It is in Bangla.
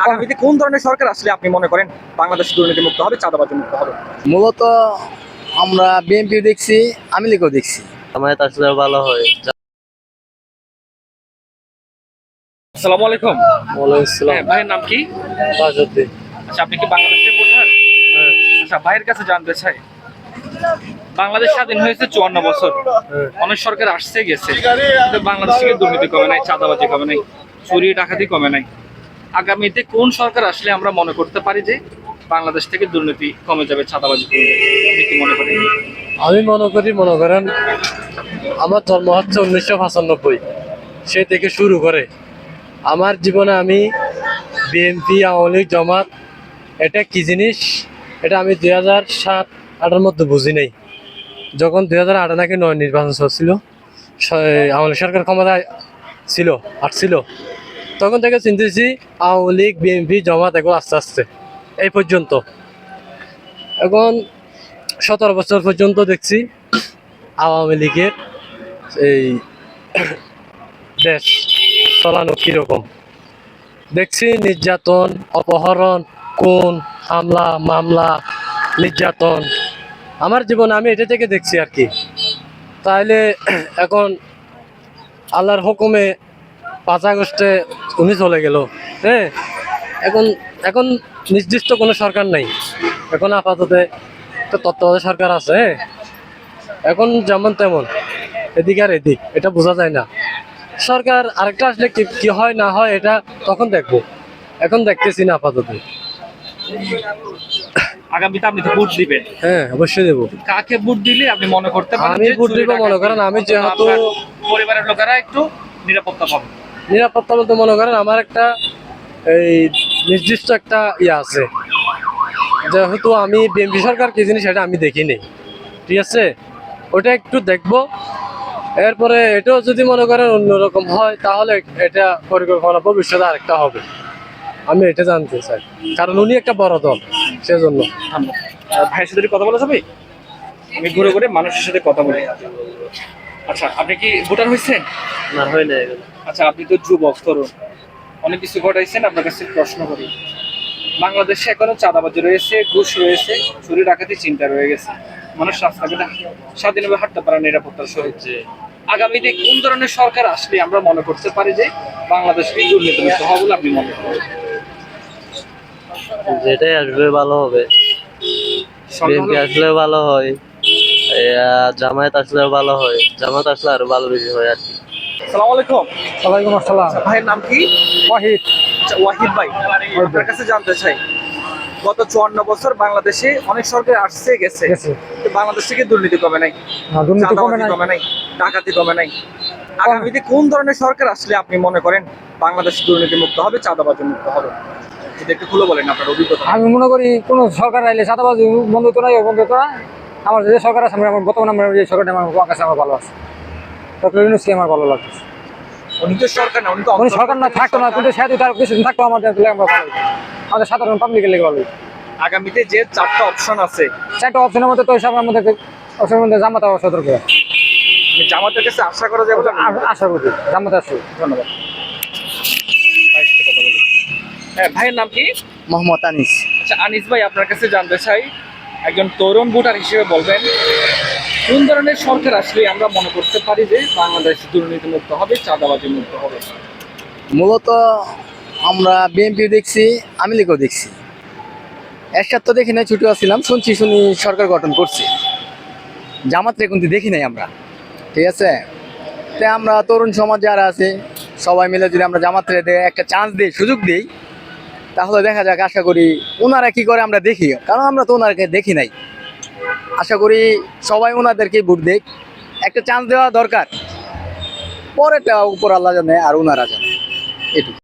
আগামীতে কোন ধরনের সরকার আসলে আপনি মনে করেন বাংলাদেশ দুর্নীতি মুক্ত হবে, চাঁদাবাজি মুক্ত হবে? মূলত আমরা বিএনপি দেখছি, আওয়ামী লীগও দেখছি। জামায়াত আসলে ভালো হয়। আসসালামু আলাইকুম। হ্যাঁ, ভাইয়ের নাম কি? তাজউদ্দিন। আচ্ছা, আপনি কি বাংলাদেশের ভোটার? আচ্ছা, ভাইয়ের কাছে জানতে চাই, বাংলাদেশ স্বাধীন হয়েছে 54 বছর, অনেক সরকার আসছে গেছে, কিন্তু বাংলাদেশ থেকে দুর্নীতি কমে নাই, চাঁদাবাজি কমে নাই, চুরি ডাকাতি কমে নাই। আগামীতে কোন সরকার আসলে আমরা মনে করতে পারি যে বাংলাদেশ থেকে দুর্নীতি কমে যাবে, চাঁদাবাজি কমে যাবে? আপনি কি মনে করেন? আমি মনে করেন আমার জন্ম হচ্ছে 1995, সে থেকে শুরু করে আমার জীবনে আমি বিএনপি, আওয়ামী লীগ, জামাত এটা কি জিনিস এটা আমি 2007-08 মধ্যে বুঝি নাই। যখন 2008 নাকি 9 নির্বাচন চলছিল, আওয়ামী লীগ সরকার ক্ষমতায় ছিল, আসছিল, তখন থেকে চিন্তেছি আওয়ামী লীগ, বিএনপি, জামাত এগুলো আস্তে আস্তে এই পর্যন্ত। এখন 17 বছর পর্যন্ত দেখছি আওয়ামী লীগের এই দেশ চালানো কিরকম। দেখছি নির্যাতন, অপহরণ, খুন, হামলা, মামলা, নির্যাতন। আমার জীবনে আমি এটা থেকে দেখছি আর কি। তাইলে এখন আল্লাহর হুকুমে 5 আগস্টে উনি চলে গেল। হ্যাঁ, এখন এখন নির্দিষ্ট কোনো সরকার নাই, এখন আপাতত তো তত্ত্বাবধায়ক সরকার আছে। এখন যেমন তেমন, এদিক আর এদিক, এটা বোঝা যায় না। সরকার আরেকটা আসলে কি হয় না হয় এটা তখন দেখবো, এখন দেখতেছি না আপাতত। আগামীতে আপনি তো ভোট দিবেন, হ্যাঁ অবশ্যই দেবো। কাকে ভোট দিলে আপনি মনে করতে পারেন আমি যে ভোট চুরি দিব মনে ডাকাতি করেন আমি অথবা যেহেতু আপনার পরিবারের লোকেরা একটু নিরাপত্তা পাবে? নিরাপত্তা বলতে মনে করেন আমার একটা এই নির্দিষ্ট একটা ইয়ে আছে, যেহেতু আমি বিএনপি সরকার কি জিনিস সেটা আমি দেখিনি, ঠিক আছে, ওটা একটু দেখবো। এরপরে এটাও যদি মনে করেন অন্যরকম হয় তাহলে এটা পরিকল্পনা ভবিষ্যতে আরেকটা হবে, আমি এটা জানতে চাই, কারণ উনি একটা বড় দল, সেজন্য। ভাইয়ের সাথে একটু কথা বলা যাবে? আমি ঘুরে ঘুরে মানুষের সাথে কথা বলি। আচ্ছা, আপনি কি ভোটার হয়েছেন? না হয় না এগুলো। আচ্ছা, আপনি তো যুবক, তরুণ, অনেক কিছু ঘটাইছেন, আপনার কাছে প্রশ্ন করি। বাংলাদেশে এখনো চাঁদাবাজি রয়েছে, ঘুষ রয়েছে, চুরি ডাকাতি চিন্তা রয়ে গেছে, মানুষ রাস্তাঘাটে স্বাধীনভাবে হাঁটতে পারে নিরাপত্তার সহিত। আগামীতে কোন ধরনের সরকার আসলে আমরা মনে করতে পারি যে বাংলাদেশকে দুর্নীতিমুক্ত হবে বলে আপনি মনে করেন? যেটাই আসবে ভালো হবে। বিএনপি আসলে ভালো হয়, জামায়াত আসলে ভালো হয়, জামাত আসলে আরো ভালো বেশি হয় আর কি। আসসালামু আলাইকুম। ওয়ালাইকুম আসসালাম। আচ্ছা, ভাইয়ের নাম কি? ওয়াহিদ। আচ্ছা, ওয়াহিদ ভাই, আপনার কাছে জানতে চাই, গত 54 বছর বাংলাদেশে অনেক সরকার আসছে গেছে, কিন্তু বাংলাদেশ থেকে দুর্নীতি কমে নাই, চাঁদাবাজি কমে নাই, ডাকাতি কমে নাই। আগামীতে কোন ধরনের সরকার আসলে আপনি মনে করেন বাংলাদেশ দুর্নীতি মুক্ত হবে, চাঁদাবাজি মুক্ত হবে? যদি একটু খুলে বলেন আপনার অভিজ্ঞতা। আমি মনে করি কোন সরকার আইলে চাঁদাবাজি বন্ধ তো নাই, বন্ধ তো না। আমার যে সরকার আছে, আমার বর্তমানে আমার যে সরকারটা আমার কাছে আমার ভালো আছে, ডক্টর ইউনূসকে আমার ভালো লাগছে। উনি তো সরকার না, উনি তো উনি সরকার না থাকতো না, কিন্তু সে তার কিছুদিন থাকতো আমাদের আমরা ভালো হইতো। আমাদের সাধারণ পাবলিকের লেগে ভালো হইতো। আগামীতে যে 4টা অপশন আছে, 4টা অপশনের মধ্যে তো হিসাবে আমাদের অপশনের মধ্যে জামাত আবার সতর্ক, আমি জামাতের কাছে আশা করা যায় বলে আশা করি জামাত আসবে। ধন্যবাদ। ভাইয়ের সাথে কথা বলি। হ্যাঁ, ভাইয়ের নাম কি? মোহাম্মদ আনিস। আচ্ছা, আনিস ভাই, আপনার কাছে জানতে চাই, একজন তরুণ ভোটার হিসেবে বলবেন কোন ধরনের সরকার আসলে আমরা মনে করতে পারি যে বাংলাদেশ দুর্নীতি মুক্ত হবে, চাঁদাবাজি মুক্ত হবে? মূলত আমরা বিএনপি দেখছি, আওয়ামী লীগও দেখছি। একসাথে তো দেখি নাই, ছুটি ছিলাম, শুনি সরকার গঠন করছে। জামাতরে কিন্তু দেখি নাই আমরা, ঠিক আছে। তাই আমরা তরুণ সমাজ যারা আছে সবাই মিলে যদি আমরা জামাতরে একটা চান্স দিই, সুযোগ দিই, তাহলে দেখা যাক। আশা করি ওনারা কি করে আমরা দেখি, কারণ আমরা তো ওনারকে দেখি নাই। আশা করি সবাই ওনাদেরকে ভোট দেখ, একটা চান্স দেওয়া দরকার। পরেটা উপর আল্লাহ জানে আর ওনারা জানে, এটুকু।